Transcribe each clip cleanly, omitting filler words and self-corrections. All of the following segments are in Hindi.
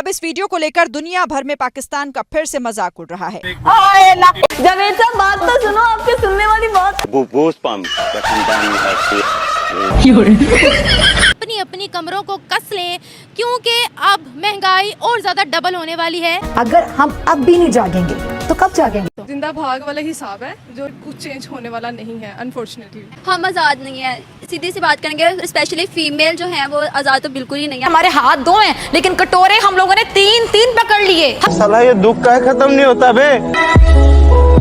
अब इस वीडियो को लेकर दुनिया भर में पाकिस्तान का फिर से मजाक उड़ रहा है। जावेद साहब बात तो सुनो, आपके सुनने वाली बात। अपनी अपनी कमरों को कस लें क्योंकि अब महंगाई और ज्यादा डबल होने वाली है। अगर हम अब भी नहीं जागेंगे तो कब जागेंगे? जिंदा भाग वाला हिसाब है जो कुछ चेंज होने वाला नहीं है अनफॉर्चुनेटली। हम आज़ाद नहीं है, सीधी सी बात करेंगे, स्पेशली फीमेल जो है वो आज़ाद तो बिल्कुल ही नहीं है। हमारे हाथ दो हैं लेकिन कटोरे हम लोगों ने तीन तीन पकड़ लिए। साला ये दुख का खत्म नहीं होता बे।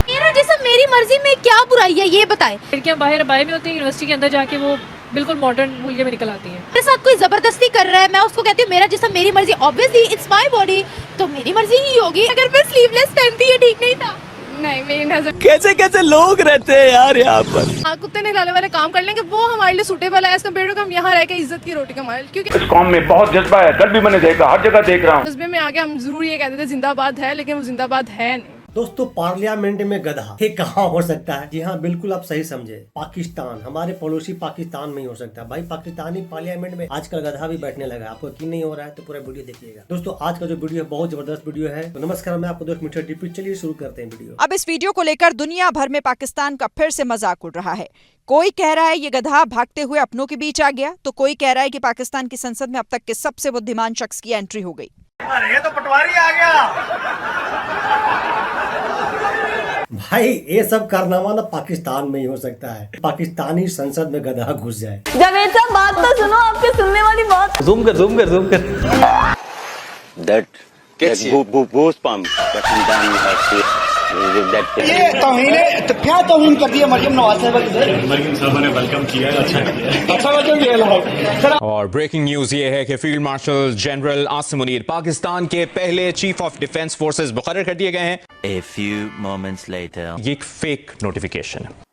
मेरा जैसा मेरी मर्जी में क्या बुराई है ये बताएं। लड़कियां बाहर में होती है, यूनिवर्सिटी के अंदर जाके वो बिल्कुल मॉडर्न मूल्य में निकल आती हैं। मेरे साथ कोई जबरदस्ती कर रहा है, मैं उसको कहती हूँ मेरा जैसा मेरी मर्जी, ऑब्वियसली इट्स माय बॉडी, तो मेरी मर्जी ही होगी। अगर मैं स्लीवलेस पहनती है ठीक नहीं था। नहीं, मेरी नजर कैसे कैसे लोग रहते हैं यार यहाँ पर। कुत्ते निकालने वाले काम कर लेंगे वो हमारे लिए सूटेबल है एज कम्पेयर टू हम यहाँ रह के इज्जत की रोटी कमाए। क्योंकि इस कौम में बहुत जज्बा है, कल भी मैंने देखा, हर जगह देख रहा हूँ। जज्बे में आके हम जरूर ये कहते थे जिंदाबाद है, लेकिन वो जिंदाबाद है नहीं। दोस्तों, पार्लियामेंट में गधा ये कहाँ हो सकता है? जी हाँ, बिल्कुल आप सही समझे, पाकिस्तान, हमारे पड़ोसी पाकिस्तान में ही हो सकता है। भाई पाकिस्तानी पार्लियामेंट में आजकल गधा भी बैठने लगा है। आपको यकीन नहीं हो रहा है तो पूरा वीडियो देखिएगा। दोस्तों, आज का जो वीडियो है बहुत जबरदस्त वीडियो है। तो नमस्कार, मैं आपको दोस्त मिठा डीपी, चलिए शुरू करते हैं वीडियो। अब इस वीडियो को लेकर दुनिया भर में पाकिस्तान का फिर से मजाक उड़ रहा है। कोई कह रहा है ये गधा भागते हुए अपनों के बीच आ गया, तो कोई कह रहा है कि पाकिस्तान की संसद में अब तक के सबसे बुद्धिमान शख्स की एंट्री हो गई। ये तो पटवारी आ गया। भाई ये सब कारनामा ना पाकिस्तान में ही हो सकता है। पाकिस्तानी संसद में गधा घुस जाए। जावेद साहब बात तो सुनो, आपके सुनने वाली बात। जूम कर। ये तौहीन कर दिया मरियम नवाज साहब की। मरियम साहब ने वेलकम किया, अच्छा वेलकम किया। और ब्रेकिंग न्यूज ये है कि field marshal general Asim Munir Pakistan के पहले चीफ ऑफ डिफेंस फोर्सेस मुकर्रर कर दिए गए हैं। A few moments later. ये एक फेक नोटिफिकेशन है।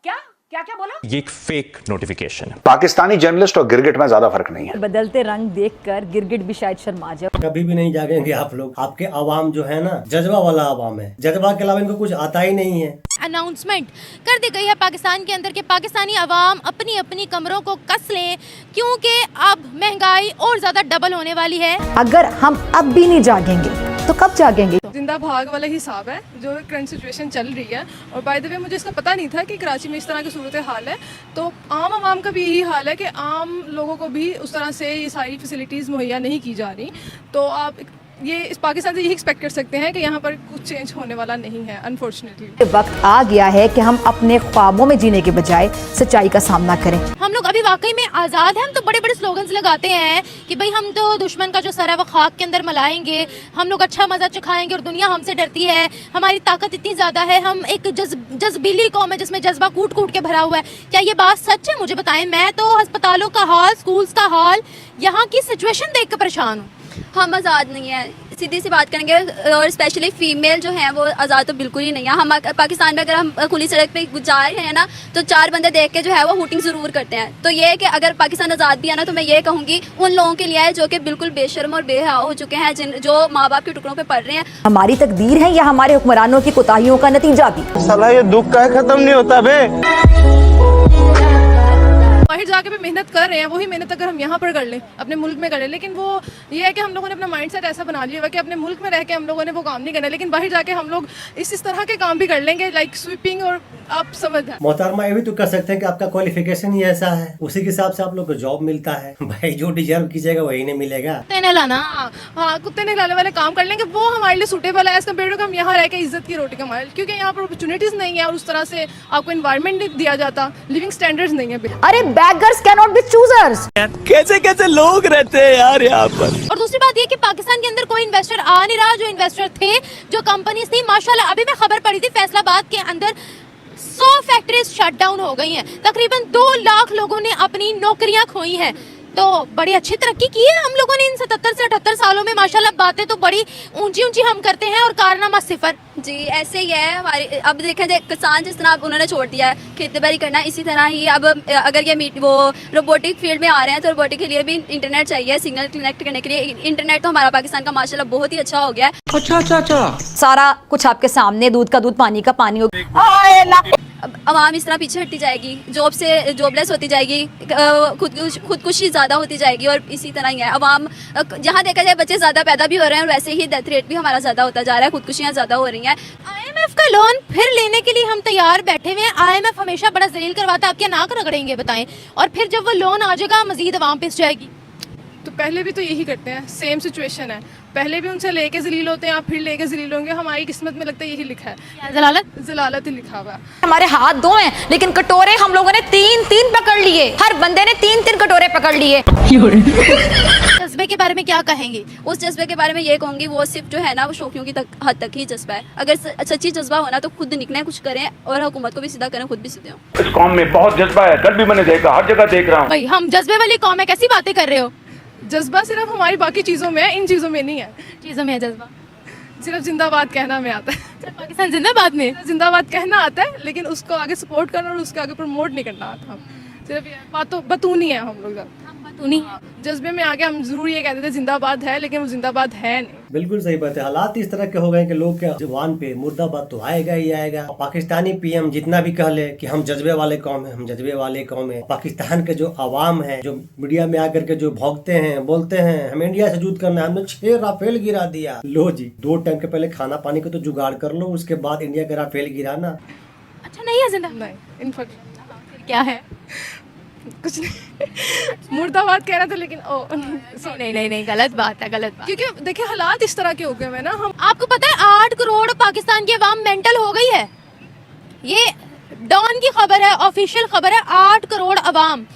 क्या बोला? ये एक फेक नोटिफिकेशन है। पाकिस्तानी जर्नलिस्ट और गिरगिट में ज्यादा फर्क नहीं है। बदलते रंग देखकर गिरगिट भी शायद शर्मा जाए। कभी भी नहीं जागेंगे आप लोग। आपके अवाम जो है ना, जज्बा वाला अवाम है। जज्बा के अलावा इनको कुछ आता ही नहीं है। अनाउंसमेंट कर दी गई है पाकिस्तान के अंदर के पाकिस्तानी अवाम अपनी अपनी कमरों को कस लें क्योंकि अब महंगाई और ज्यादा डबल होने वाली है। अगर हम अब भी नहीं जागेंगे तो कब जागेंगे? जिंदा भाग वाला हिसाब है जो करंट सिचुएशन चल रही है। और बाय द वे मुझे इसका पता नहीं था कि कराची में इस तरह की सूरत हाल है। तो आम आवाम का भी यही हाल है कि आम लोगों को भी उस तरह से ये सारी फैसिलिटीज़ मुहैया नहीं की जा रही। तो आप ये इस पाकिस्तान से यही एक्सपेक्ट कर सकते हैं कि यहाँ पर कुछ चेंज होने वाला नहीं है अनफॉर्चुनेटली। वक्त आ गया है कि हम अपने ख्वाबों में जीने के बजाय सच्चाई का सामना करें। हम लोग अभी वाकई में आज़ाद हैं। हम तो बड़े बड़े स्लोगन्स लगाते हैं कि भाई हम तो दुश्मन का जो सर है वो खाक के अंदर मलाएंगे, हम लोग अच्छा मजा चखाएंगे और दुनिया हमसे डरती है, हमारी ताकत इतनी ज़्यादा है, हम एक जज्बीली कौम है जिसमें जज्बा कूट कूट के भरा हुआ है। क्या ये बात सच है? मुझे बताएं। मैं तो अस्पतालों का हाल, स्कूल्स का हाल, यहाँ की सिचुएशन देख कर परेशान हूँ। हम आज़ाद नहीं है, सीधी सी बात करेंगे, और स्पेशली फीमेल जो है वो आज़ाद तो बिल्कुल ही नहीं है। हम पाकिस्तान में अगर हम खुली सड़क पे जा रहे हैं ना तो चार बंदे देख के जो है वो हूटिंग ज़रूर करते हैं। तो ये है कि अगर पाकिस्तान आज़ाद भी है ना तो मैं ये कहूँगी उन लोगों के लिए है जो कि बिल्कुल बेशर्म और बेहया हो चुके हैं, जो माँ बाप के टुकड़ों पे पढ़ रहे हैं। हमारी तकदीर है या हमारे हुक्मरानों की कोताहियों का नतीजा भी? साला ये दुख का खत्म नहीं होता बे। बाहर जाके भी मेहनत कर रहे हैं, वही मेहनत अगर हम यहाँ पर कर लें, अपने मुल्क में कर लें। लेकिन वो ये है कि हम लोगों ने अपना माइंडसेट ऐसा बना लिया हुआ कि अपने मुल्क में रह के हम लोगों ने वो काम नहीं करना, लेकिन बाहर जाके हम लोग इस तरह के काम भी कर लेंगे, लाइक स्वीपिंग। और आप समझ हैं मोहतरमा, ये भी तो कर सकते हैं कि आपका क्वालिफिकेशन ही ऐसा है, उसी के हिसाब से आप लोग को जॉब मिलता है। भाई जो डिजर्व कीजिएगा वही नहीं मिलेगा। हाँ, कुत्ते निकालने वाले काम कर लेंगे वो हमारे लिए सूटेबल है एज कम्पेयर टू हम यहाँ रह के इज्जत की रोटी कमाए। क्योंकि यहाँ पर अपॉर्चुनिटीज नहीं है और उस तरह से आपको एनवायरनमेंट नहीं दिया जाता, लिविंग स्टैंडर्ड्स नहीं है। अरे beggars cannot be choosers। कैसे कैसे लोग रहते हैं यार यहाँ पर। और दूसरी बात ये कि पाकिस्तान के अंदर कोई इन्वेस्टर आ नहीं रहा। जो इन्वेस्टर थे, जो कंपनीज थी, माशाल्लाह अभी मैं खबर पड़ी थी फैसलाबाद के अंदर 100 फैक्ट्रीज शट डाउन हो गई हैं। तकरीबन 2 लाख लोगों ने अपनी नौकरियां खोई हैं। तो बड़ी अच्छी तरक्की की है हम लोगों ने इन 77 से 78 सालों में। माशाल्लाह बातें तो बड़ी ऊंची ऊंची हम करते हैं और कारनामा सिफर। जी ऐसे ही है हमारी। अब देखा जाए किसान जिस तरह उन्होंने छोड़ दिया है खेती बाड़ी करना, इसी तरह ही अब अगर ये वो रोबोटिक फील्ड में आ रहे हैं तो रोबोटिक के लिए भी इंटरनेट चाहिए, सिग्नल कनेक्ट करने के लिए। इंटरनेट तो हमारा पाकिस्तान का माशाल्लाह बहुत ही अच्छा हो गया है। अच्छा। सारा कुछ आपके सामने, दूध का दूध, पानी का पानी। आवाम इस तरह पीछे हटती जाएगी, जॉब से जॉबलेस होती जाएगी, खुदकुशी ज़्यादा होती जाएगी और इसी तरह ही है। आवाम जहाँ देखा जाए बच्चे ज़्यादा पैदा भी हो रहे हैं और वैसे ही डेथ रेट भी हमारा ज़्यादा होता जा रहा है, खुदकुशियाँ ज़्यादा हो रही हैं। IMF का लोन फिर लेने के लिए हम तैयार बैठे हुए हैं। IMF हमेशा बड़ा जलील करवाता है, आप क्या नाक रगड़ेंगे बताएं, और फिर जब वो लोन आ जाएगा मजीद आवाम पिस जाएगी। तो पहले भी तो यही करते हैं, सेम सिचुएशन है, पहले भी उनसे लेके जलील होते हैं, आप फिर लेके जलील होंगे। हमारी किस्मत में लगता है यही लिखा है, जलालत ही लिखा हुआ है। हमारे हाथ दो हैं लेकिन कटोरे हम लोगों ने तीन पकड़ लिए, हर बंदे ने तीन कटोरे पकड़ लिए। जज्बे के बारे में क्या कहेंगे? उस जज्बे के बारे में ये कहूँगी, वो सिर्फ जो है ना वो शौकियों की हद तक ही जज्बा है। अगर सच्ची जज्बा होना तो खुद निकलें, कुछ करें और हुकूमत को भी सीधा करें, खुद भी सीधे हों। इस कौम में बहुत जज्बा है, कल भी मैंने देखा, हर जगह देख रहा हूँ। भाई हम जज्बे वाली कौम है, कैसी बातें कर रहे हो? जज्बा सिर्फ हमारी बाकी चीज़ों में है, इन चीज़ों में नहीं है। चीज़ों में है जज्बा, सिर्फ जिंदाबाद कहना में आता है। पाकिस्तान जिंदाबाद में जिंदाबाद कहना आता है, लेकिन उसको आगे सपोर्ट करना और उसके आगे प्रमोट नहीं करना आता। सिर्फ बातों बतूनी है हम लोग, जज्बे में आके हम जरूर ये कहते थे जिंदाबाद है, लेकिन वो जिंदाबाद है नहीं। बिल्कुल सही बात है। हालात इस तरह के हो गए कि लोग क्या जुबान पे मुर्दाबाद तो आएगा ही आएगा। पाकिस्तानी पीएम जितना भी कह ले कि हम जज्बे वाले कौम है, हम जज्बे वाले कौम है, पाकिस्तान के जो अवाम है जो मीडिया में आकर के जो भौंकते हैं, बोलते हैं हमें इंडिया से जुद करना है, हमने 6 राफेल गिरा दिया। लो जी, 2 टाइम के पहले खाना पानी को तो जुगाड़ कर लो, उसके बाद इंडिया का राफेल गिराना अच्छा नहीं है जिंदा। नहीं, इनफैक्ट क्या है? कुछ नहीं, मुर्दाबाद कह रहा था, लेकिन नहीं गलत बात है, गलत बात। क्योंकि देखिए हालात इस तरह के हो गए हैं ना। हम आपको पता है 8 करोड़ पाकिस्तान की आवाम मेंटल हो गई है। ये डॉन की खबर है, ऑफिशियल खबर है। 8 करोड़ आवाम,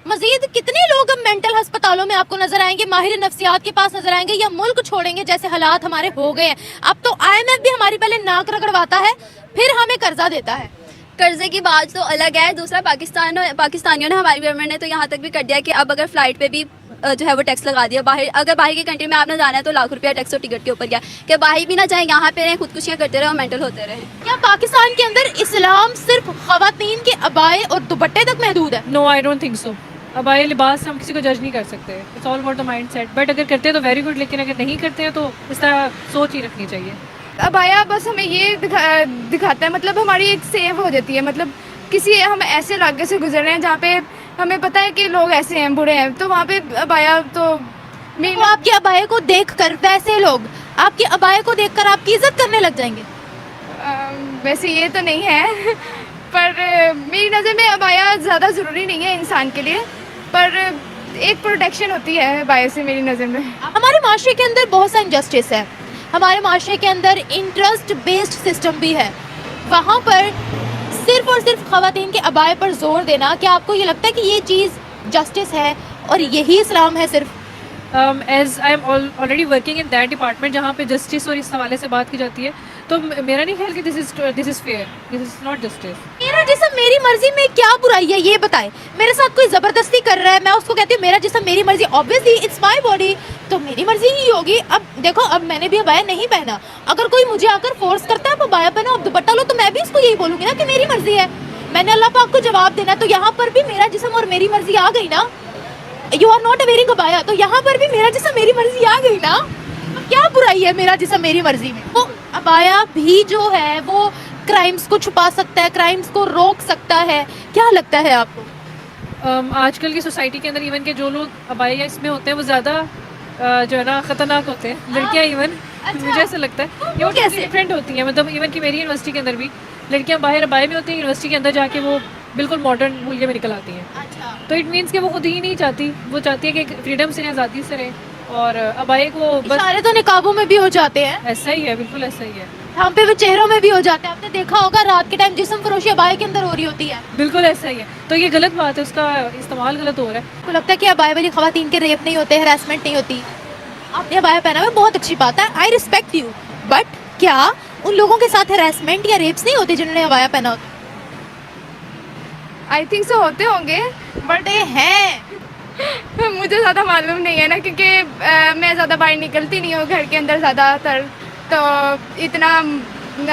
मजीद कितने लोग अब मेंटल अस्पतालों में आपको नजर आएंगे, माहिर नफ्सियात के पास नजर आएंगे, या मुल्क छोड़ेंगे जैसे हालात हमारे हो गए हैं। अब तो IMF भी हमारी पहले नाक रगड़वाता है, फिर हमें कर्जा देता है। कर्जे की बात तो अलग है। दूसरा, पाकिस्तानियों ने, हमारी गवर्नमेंट ने तो यहाँ तक भी कर दिया कि अब अगर फ्लाइट पे भी जो है वो टैक्स लगा दिया। अगर बाहर की कंट्री में आपने जाना है तो लाख रुपया टैक्स और टिकट के ऊपर गया कि बाहर भी ना जाए, यहाँ पे रहें, खुदकुशियाँ करते रहे और मेंटल होते रहे। क्या पाकिस्तान के अंदर इस्लाम सिर्फ खवातीन के अबाए और दुपट्टे तक महदूद है? No, I don't think so. अबाए लिबास से हम किसी को जज नहीं कर सकते, it's all about the mind set. But अगर करते हैं तो वेरी गुड, लेकिन अगर नहीं करते हैं तो इस तरह सोच ही रखनी चाहिए। अबाया बस हमें ये दिखाता है, मतलब हमारी एक सेव हो जाती है। मतलब किसी हम ऐसे इलाके से गुजर रहे हैं जहाँ पे हमें पता है कि लोग ऐसे हैं, बुरे हैं, तो वहाँ पे अबाया तो आपके अबाए को देखकर वैसे लोग आपके अबाए को देखकर आपकी इज्जत करने लग जाएंगे। वैसे ये तो नहीं है पर मेरी नज़र में अबाया ज़्यादा ज़रूरी नहीं है इंसान के लिए, पर एक प्रोटेक्शन होती है अबाया से मेरी नज़र में। हमारे माशरे के अंदर बहुत सा इनजस्टिस है, हमारे माशरे के अंदर इंटरेस्ट बेस्ड सिस्टम भी है। वहाँ पर सिर्फ और सिर्फ खवातीन के अबाए पर जोर देना, क्या आपको ये लगता है कि ये चीज़ जस्टिस है और यही इस्लाम है सिर्फ? As I am already working in that department जहाँ पे जस्टिस और इस हवाले से बात की जाती है, तो मेरा नहीं ख्याल कि this is fair, this is not justice. मेरा जिस्म मेरी मर्जी में क्या बुराई है ये बताए? मेरे साथ कोई जबरदस्ती कर रहा है, मैं उसको कहती हूँ मेरा जिस्म मेरी मर्जी, ऑब्वियसली इट्स माय बॉडी, तो मेरी मर्जी ही होगी। अब देखो, अब मैंने भी अबाया नहीं पहना, अगर कोई मुझे आकर फोर्स करता है अब अबाया पहना, अब दुपट्टा लो, तो मैं भी उसको यही बोलूंगी ना कि मेरी मर्जी है, मैंने अल्लाह पाक को जवाब देना। तो यहाँ पर भी मेरा जिस्म और मेरी मर्जी आ गई ना। यू आर नॉट वेयरिंग अबाया, तो यहाँ पर भी मेरा जिस्म मेरी मर्जी आ गई ना। क्या बुराई है मेरा जिस्म मेरी मर्जी में? वो अबाया भी जो है वो क्राइम्स को छुपा सकता है, क्राइम्स को रोक सकता है, क्या लगता है आपको? आजकल की सोसाइटी के अंदर इवन के जो लोग अबाया इसमें होते हैं वो ज़्यादा जो है ना ख़तरनाक होते हैं, लड़कियाँ इवन। मुझे ऐसा लगता है ये कैसे डिफरेंट होती हैं, मतलब इवन कि मेरी यूनिवर्सिटी के अंदर भी लड़कियाँ बाहर अबाया में होती हैं, यूनिवर्सिटी के अंदर जाके वो बिल्कुल मॉडर्न मूल्य में निकल आती हैं। तो इट मीन्स कि वो खुद ही नहीं चाहती, वो चाहती है कि फ्रीडम से, आज़ादी से रहे, और अबाए को बस सारे तो निकाबों में भी हो जाते हैं। ऐसा ही है, बिल्कुल ऐसा ही है, हम पे भी चेहरों में भी हो जाते हैं। आपने देखा होगा रात के टाइम जिस्म फरोशी अबाए के अंदर हो रही होती है, बिल्कुल ऐसा ही है। तो ये गलत बात है, उसका इस्तेमाल गलत हो रहा है। आपको लगता है कि अबाए वाली खवातीन के रेप नहीं होते, हरासमेंट नहीं होती? आपने अबाया पहना है, बहुत अच्छी बात है, आई रिस्पेक्ट यू, बट क्या उन लोगों के साथ हरासमेंट या रेप्स नहीं होते जिन्होंने अबाया पहना होता? आई थिंक सो होते होंगे, बट हैं मुझे ज़्यादा मालूम नहीं है ना, क्योंकि मैं ज़्यादा बाहर निकलती नहीं हूँ घर के अंदर ज़्यादातर, तो इतना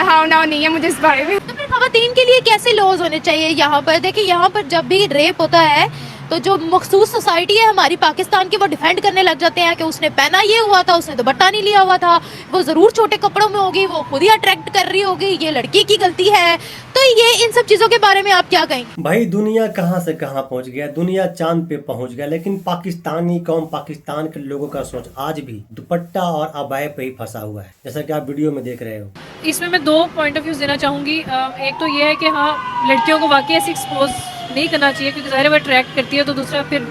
हाव नाव नहीं है मुझे इस बारे में। तो फिर खवातीन के लिए कैसे लॉज होने चाहिए यहाँ पर? देखिए यहाँ पर जब भी रेप होता है तो जो मखसूस सोसाइटी है हमारी पाकिस्तान की, वो डिफेंड करने लग जाते हैं कि उसने पहना ये हुआ था, उसने दुपट्टा नहीं लिया हुआ था, वो ज़रूर छोटे कपड़ों में होगी, वो खुद ही अट्रैक्ट कर रही होगी, ये लड़की की गलती है। तो ये इन सब चीज़ों के बारे में आप क्या कहेंगे? भाई दुनिया कहाँ से कहाँ पहुँच गया, दुनिया चांद पे पहुँच गया, लेकिन पाकिस्तानी कौम, पाकिस्तान के लोगों का सोच आज भी दुपट्टा और अबाए पे ही फंसा हुआ है, जैसा कि आप वीडियो में देख रहे हो। इसमें मैं 2 पॉइंट ऑफ व्यू देना चाहूँगी। एक तो ये है कि हाँ, लड़कियों को वाकई ऐसे एक्सपोज नहीं करना चाहिए क्योंकि ज़ाहिर है वो अट्रैक्ट करती है, तो दूसरा फिर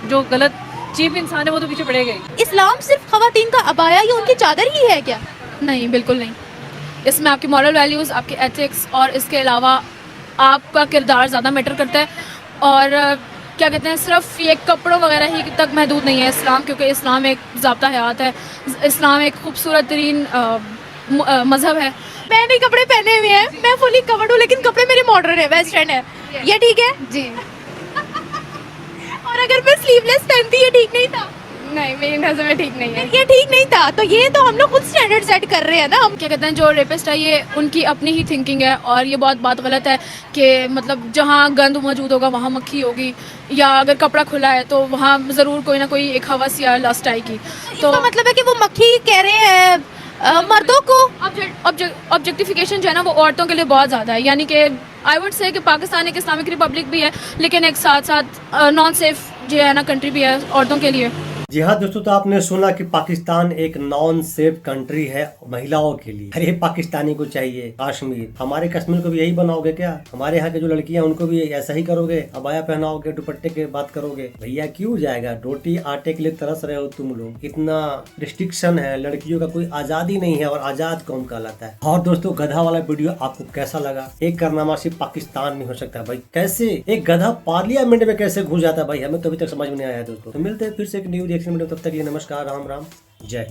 जो गलत चीप इंसान है वो तो पीछे पड़ेगा ही। इस्लाम सिर्फ ख़वातीन का अबाया या उनकी चादर ही है क्या? नहीं, बिल्कुल नहीं। इसमें आपकी मॉरल वैल्यूज़, आपके एथिक्स और इसके अलावा आपका किरदार ज़्यादा मैटर करता है। और क्या कहते हैं, सिर्फ ये कपड़ों वगैरह ही तक महदूद नहीं है इस्लाम, क्योंकि इस्लाम एक ज़ाब्ता हयात है, इस्लाम एक खूबसूरत तरीन मज़हब है। मैंने कपड़े पहने हुए हैं, मैं फुली कवर्ड हूँ, लेकिन कपड़े मेरे मॉडर्न है, वेस्टर्न है, ये ठीक है जी। और अगर मैं स्लीवलेस पहनती, ये ठीक नहीं था? नहीं, मेरी नज़र में ठीक नहीं है। ये ठीक नहीं था, तो ये तो हम लोग खुद स्टैंडर्ड सेट कर रहे हैं ना। हम क्या कहते हैं, जो रेपिस्ट है ये उनकी अपनी ही थिंकिंग है, और ये बहुत बात गलत है कि मतलब जहाँ गंद मौजूद होगा वहाँ मक्खी होगी, या अगर कपड़ा खुला है तो वहाँ ज़रूर कोई ना कोई एक हवस या लस्ट आएगी। तो मतलब है कि वो मक्खी कह रहे हैं मर्दों को। ऑब्जेक्टिफिकेशन जो है ना वो औरतों के लिए बहुत ज़्यादा है, यानी कि आई वुड से कि पाकिस्तान एक इस्लामिक रिपब्लिक भी है, लेकिन एक साथ साथ नॉन सेफ जो है ना कंट्री भी है औरतों के लिए। जी हाँ दोस्तों, तो आपने सुना कि पाकिस्तान एक नॉन सेफ कंट्री है महिलाओं के लिए। अरे पाकिस्तानी को चाहिए कश्मीर, हमारे कश्मीर को भी यही बनाओगे क्या? हमारे यहाँ के जो लड़कियां उनको भी ऐसा ही करोगे, अबाया पहनाओगे, दुपट्टे की बात करोगे? भैया क्यों जाएगा? रोटी आटे के लिए तरस रहे हो तुम लोग। इतना रिस्ट्रिक्शन है, लड़कियों का कोई आजादी नहीं है और आजाद कौम कहलाता है। और दोस्तों गधा वाला वीडियो आपको कैसा लगा? एक कारनामा सिर्फ पाकिस्तान में हो सकता है भाई, कैसे एक गधा पार्लियामेंट में कैसे घुस जाता है भाई, हमें तो अभी तक समझ में नहीं आया दोस्तों। तो मिलते हैं फिर से एक न्यू रिएक्शन वीडियो, तब तक ये नमस्कार, राम राम, जय हिंद।